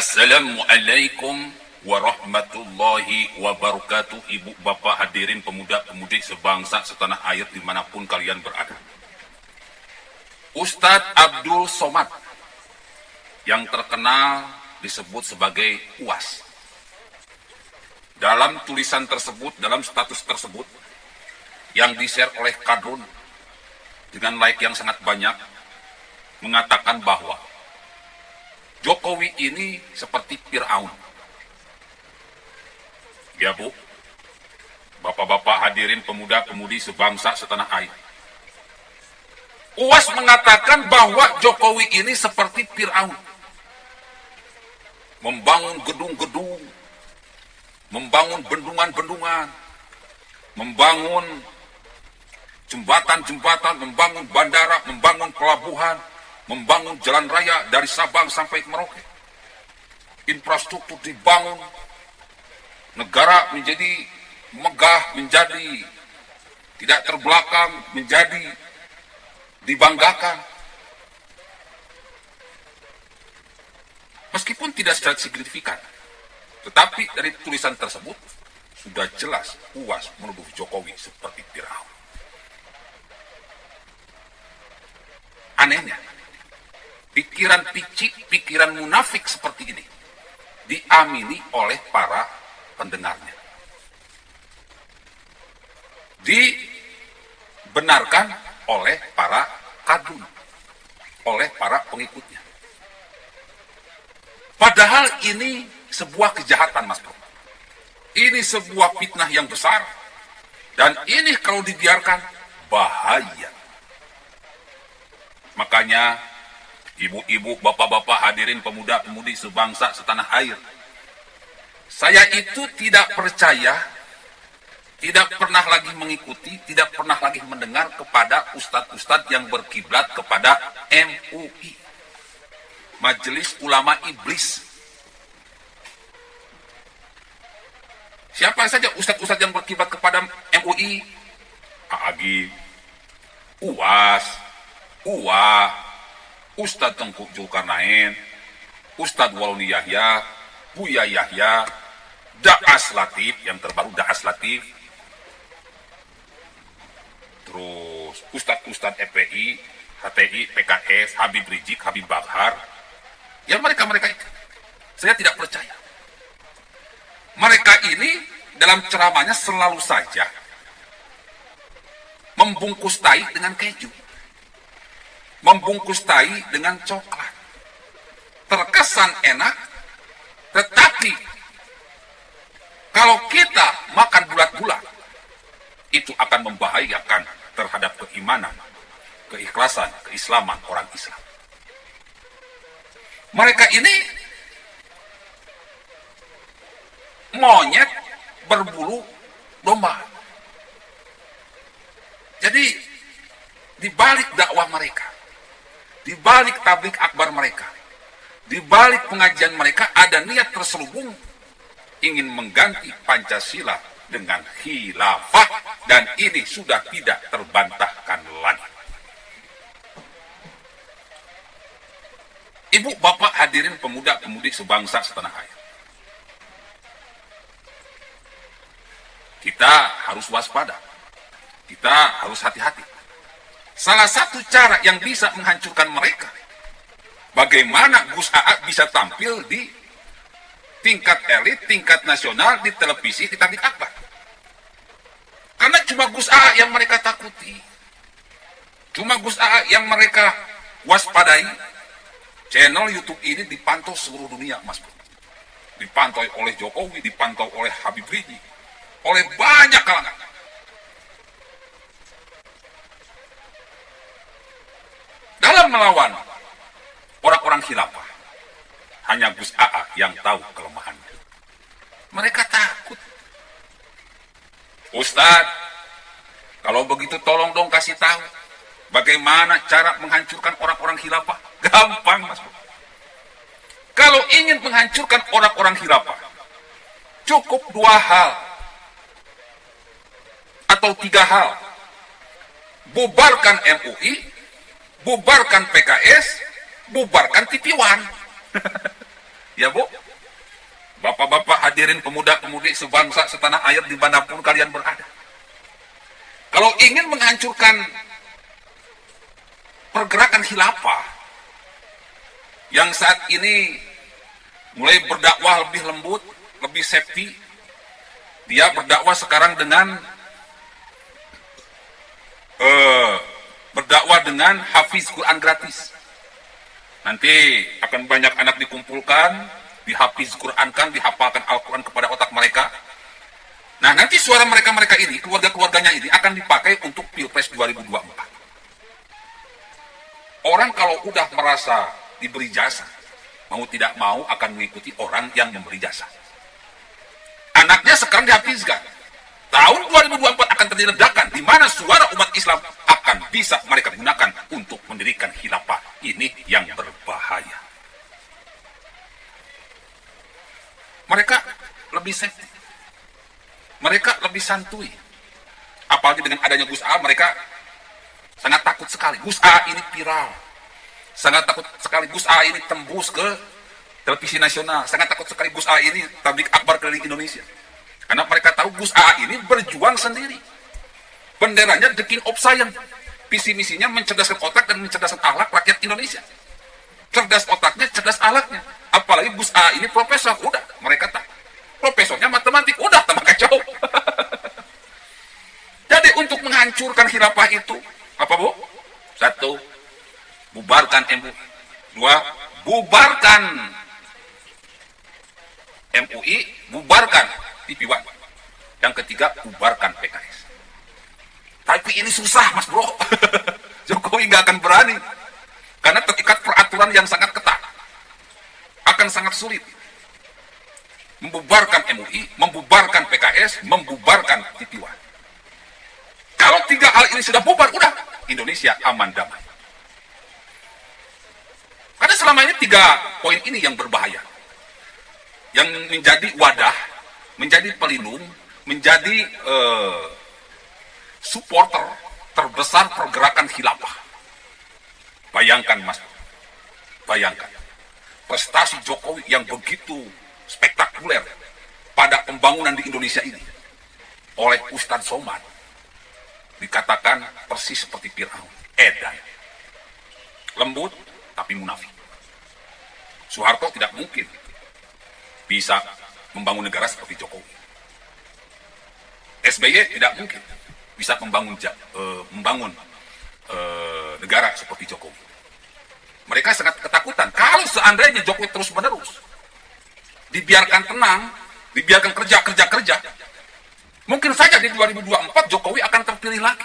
Assalamualaikum warahmatullahi wabarakatuh. Ibu bapak hadirin pemuda-pemudi sebangsa setanah air dimanapun kalian berada. Ustadz Abdul Somad yang terkenal disebut sebagai UAS. Dalam tulisan tersebut, dalam status tersebut yang di-share oleh Kadrun dengan like yang sangat banyak, mengatakan bahwa Jokowi ini seperti Fir'aun. Ya Bu, bapak-bapak hadirin pemuda-pemudi sebangsa setanah air. UAS mengatakan bahwa Jokowi ini seperti Fir'aun. Membangun gedung-gedung, membangun bendungan-bendungan, membangun jembatan-jembatan, membangun bandara, membangun pelabuhan, membangun jalan raya dari Sabang sampai Merauke. Infrastruktur dibangun, negara menjadi megah, menjadi tidak terbelakang, menjadi dibanggakan. Meskipun tidak secara signifikan, tetapi dari tulisan tersebut sudah jelas UAS menuduh Jokowi seperti Fir'aun. Anehnya, pikiran picik, pikiran munafik seperti ini diamini oleh para pendengarnya. Dibenarkan oleh para kadun, oleh para pengikutnya. Padahal ini sebuah kejahatan, Mas Bro. Ini sebuah fitnah yang besar. Dan ini kalau dibiarkan, bahaya. Makanya, ibu-ibu, bapak-bapak hadirin pemuda-pemudi sebangsa setanah air, saya itu tidak percaya, tidak pernah lagi mengikuti, tidak pernah lagi mendengar kepada ustadz-ustadz yang berkiblat kepada MUI, Majelis Ulama Iblis. Siapa saja ustadz-ustadz yang berkiblat kepada MUI? Agi, UAS, UA, Ustadz Tengku Zulkarnain, Ustadz Waluni Yahya, Buya Yahya, Daas Latif, yang terbaru Daas Latif, terus Ustadz FPI, HTI, PKS, Habib Rizik, Habib Bahar. Ya mereka-mereka itu, saya tidak percaya. Mereka ini dalam ceramahnya selalu saja membungkus tai dengan keju, membungkus tai dengan coklat. Terkesan enak, tetapi kalau kita makan bulat-bulat, itu akan membahayakan terhadap keimanan, keikhlasan, keislaman orang Islam. Mereka ini monyet berbulu domba. Jadi di balik dakwah mereka, di balik tablik akbar mereka, di balik pengajian mereka ada niat terselubung ingin mengganti Pancasila dengan khilafah, dan ini sudah tidak terbantahkan lagi. Ibu, bapak, hadirin pemuda-pemudi sebangsa setanah air, kita harus waspada, kita harus hati-hati. Salah satu cara yang bisa menghancurkan mereka, bagaimana Gus AA bisa tampil di tingkat elit, tingkat nasional, di televisi, di tablik akbar. Karena cuma Gus AA yang mereka takuti, cuma Gus AA yang mereka waspadai. Channel YouTube ini dipantau seluruh dunia, Mas Bro. Dipantau oleh Jokowi, dipantau oleh Habib Rizik, oleh banyak kalangan. Dalam melawan orang-orang khilafah, hanya Gus AA yang tahu kelemahannya. Mereka takut. Ustadz, kalau begitu tolong dong kasih tahu bagaimana cara menghancurkan orang-orang khilafah. Gampang, Mas. Kalau ingin menghancurkan orang-orang khilafah, cukup 2 hal atau 3 hal. Bubarkan MUI, bubarkan PKS, bubarkan TV One. Ya Bu, bapak-bapak hadirin pemuda-pemudi sebangsa setanah air dimanapun kalian berada. Kalau ingin menghancurkan pergerakan khilafah yang saat ini mulai berdakwah lebih lembut, lebih safety, dia berdakwah sekarang dengan hafiz Quran gratis. Nanti akan banyak anak dikumpulkan, dihafiz Qurankan, dihafalkan Al-Quran kepada otak mereka. Nah, nanti suara mereka-mereka ini, keluarga-keluarganya ini akan dipakai untuk Pilpres 2024. Orang kalau udah merasa diberi jasa, mau tidak mau akan mengikuti orang yang memberi jasa. Anaknya sekarang dihafizkan. Tahun 2024 akan terjadi ledakan di mana suara umat Islam akan bisa mereka gunakan untuk mendirikan khilafah. Ini yang berbahaya. Mereka lebih safety. Mereka lebih santuy. Apalagi dengan adanya Gus A, mereka sangat takut sekali. Gus A ini viral. Sangat takut sekali Gus A ini tembus ke televisi nasional. Sangat takut sekali Gus A ini tablik akbar keliling Indonesia. Karena mereka tahu Gus A ini berjuang sendiri. Benderanya the king of science. Visi misinya mencerdaskan otak dan mencerdaskan akhlak rakyat Indonesia. Cerdas otaknya, cerdas akhlaknya. Apalagi Gus A ini profesor, udah mereka tak. Profesornya matematik, udah tambah kacau. Jadi untuk menghancurkan khilafah itu, apa Bu? 1, bubarkan MUI. 2, bubarkan MUI, bubarkan TV One. Yang ketiga, bubarkan PKS. Tapi ini susah, Mas Bro. Jokowi nggak akan berani. Karena terikat peraturan yang sangat ketat. Akan sangat sulit. Membubarkan MUI, membubarkan PKS, membubarkan TV One. Kalau 3 hal ini sudah bubar, udah. Indonesia aman damai. Karena selama ini 3 poin ini yang berbahaya. Yang menjadi wadah, menjadi pelindung, menjadi supporter terbesar pergerakan khilafah. Bayangkan Mas, bayangkan prestasi Jokowi yang begitu spektakuler pada pembangunan di Indonesia ini oleh Ustadz Somad dikatakan persis seperti Fir'aun, edan, lembut tapi munafik. Soeharto tidak mungkin bisa membangun negara seperti Jokowi. SBY tidak mungkin bisa membangun negara seperti Jokowi. Mereka sangat ketakutan kalau seandainya Jokowi terus-menerus dibiarkan tenang, dibiarkan kerja, mungkin saja di 2024 Jokowi akan terpilih lagi.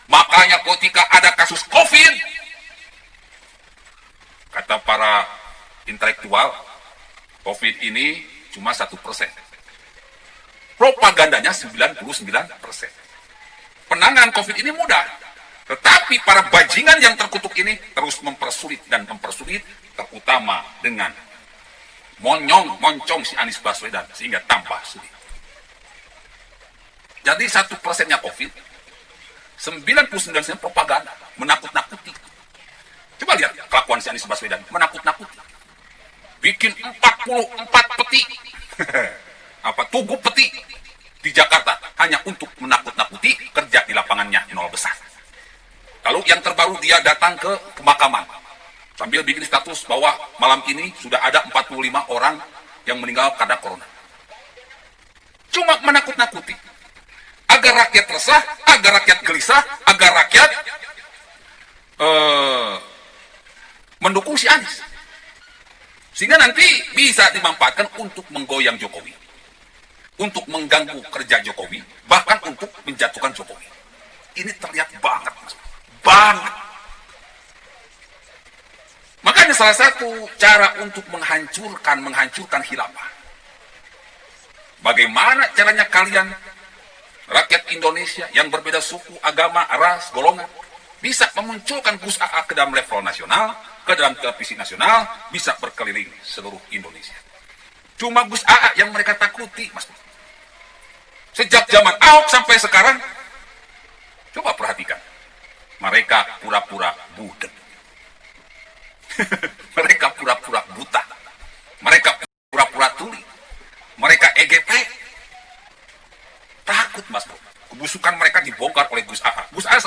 Makanya ketika ada kasus COVID, kata para intelektual, COVID ini cuma 1%. Propagandanya 99%. Penanganan COVID ini mudah, tetapi para bajingan yang terkutuk ini terus mempersulit, terutama dengan moncong si Anies Baswedan, sehingga tambah sulit. Jadi 1%-nya COVID, 99% propaganda, menakut-nakuti. Coba lihat kelakuan si Anies Baswedan, menakut-nakuti. Bikin 44 peti, tugu peti di Jakarta hanya untuk menakut-nakuti, kerja di lapangannya nol besar. Lalu yang terbaru dia datang ke pemakaman sambil bikin status bahwa malam ini sudah ada 45 orang yang meninggal karena corona. Cuma menakut-nakuti agar rakyat resah, agar rakyat gelisah, agar rakyat mendukung si Anies. Sehingga nanti bisa dimanfaatkan untuk menggoyang Jokowi, untuk mengganggu kerja Jokowi, bahkan untuk menjatuhkan Jokowi. Ini terlihat banget, Mas. Banget. Makanya salah satu cara untuk menghancurkan khilafah. Bagaimana caranya kalian, rakyat Indonesia yang berbeda suku, agama, ras, golongan, bisa memunculkan Gus AA ke dalam level nasional, ke dalam televisi nasional, bisa berkeliling seluruh Indonesia. Cuma Gus AA yang mereka takuti, Mas. Sejak zaman Ahok sampai sekarang, coba perhatikan, mereka pura-pura budek. Mereka pura-pura buta. Mereka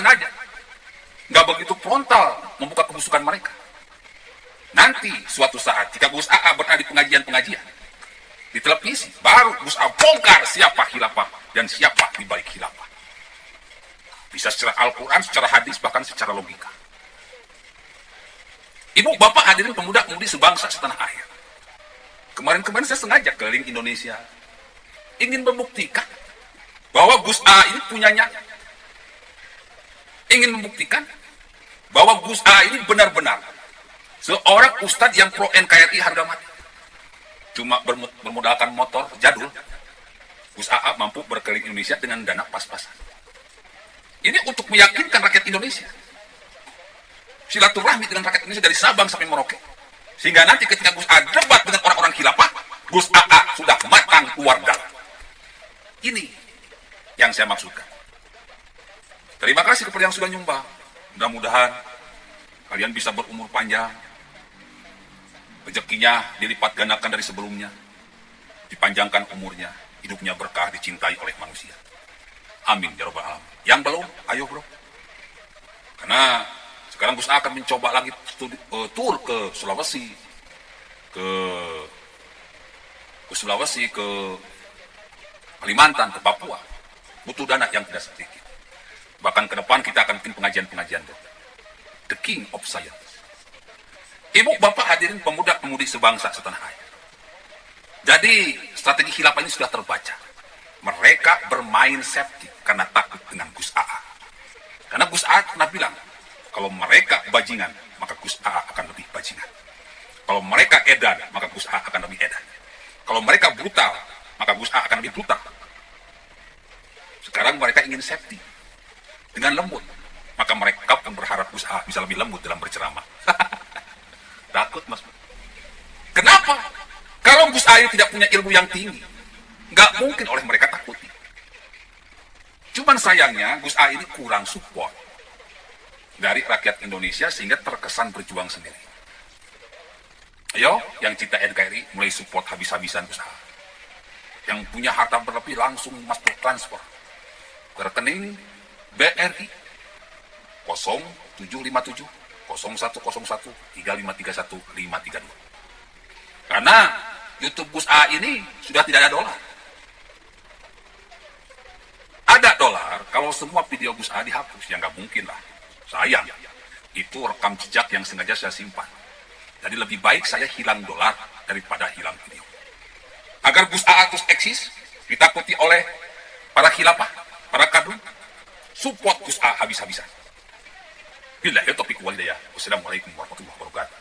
aja. Nggak begitu frontal membuka kebusukan mereka. Nanti suatu saat jika Gus AA berada di pengajian-pengajian di televisi, baru Gus AA bongkar siapa khilafah dan siapa di balik khilafah. Bisa secara Al-Quran, secara hadis, bahkan secara logika. Ibu, bapak, hadirin pemuda-pemudi sebangsa setanah air. Kemarin-kemarin saya sengaja keliling Indonesia, ingin membuktikan bahwa Gus AA ini punyanya. Ingin membuktikan bahwa Gus AA ini benar-benar seorang ustadz yang pro NKRI harga mati. Cuma bermodalkan motor jadul, Gus AA mampu berkeliling Indonesia dengan dana pas-pasan. Ini untuk meyakinkan rakyat Indonesia. Silaturahmi dengan rakyat Indonesia dari Sabang sampai Merauke. Sehingga nanti ketika Gus AA debat dengan orang-orang khilafah, Gus AA sudah matang keluar dalam. Ini yang saya maksudkan. Terima kasih kepada yang sudah nyumbang. Mudah-mudahan kalian bisa berumur panjang. Rezekinya dilipat gandakan dari sebelumnya. Dipanjangkan umurnya. Hidupnya berkah, dicintai oleh manusia. Amin ya rabbal alamin. Yang belum, ayo bro. Karena sekarang Gus akan mencoba lagi tur ke Sulawesi, ke Sulawesi, ke Kalimantan, ke Papua. Butuh dana yang tidak sedikit. Bahkan ke depan kita akan bikin pengajian-pengajian bro. The King of Science. Ibu, bapak, hadirin pemuda-pemudi sebangsa setanah air. Jadi strategi khilafah ini sudah terbaca. Mereka bermain safety karena takut dengan Gus AA. Karena Gus AA pernah bilang, kalau mereka bajingan, maka Gus AA akan lebih bajingan. Kalau mereka edan, maka Gus AA akan lebih edan. Kalau mereka brutal, maka Gus AA akan lebih brutal. Sekarang mereka ingin safety dengan lembut, maka mereka pun berharap Gus AA bisa lebih lembut dalam berceramah. Takut mas. Kenapa? Kalau Gus AA tidak punya ilmu yang tinggi, nggak mungkin oleh mereka takuti. Cuman sayangnya Gus AA ini kurang support dari rakyat Indonesia sehingga terkesan berjuang sendiri. Ayo, yang cinta NKRI mulai support habis-habisan Gus AA. Yang punya harta berlebih langsung masuk transfer ke rekening BRI 0757 0101 3531 532. Karena YouTube Gus AA ini sudah tidak ada dolar. Ada dolar kalau semua video Gus AA dihapus, ya nggak mungkin lah. Sayang, itu rekam jejak yang sengaja saya simpan. Jadi lebih baik saya hilang dolar daripada hilang video. Agar Gus AA terus eksis, ditakuti oleh para khilafah, para kadrun, support Gus AA habis-habisan. Billahi taufiq wal hidayah. Wassalamualaikum warahmatullahi wabarakatuh.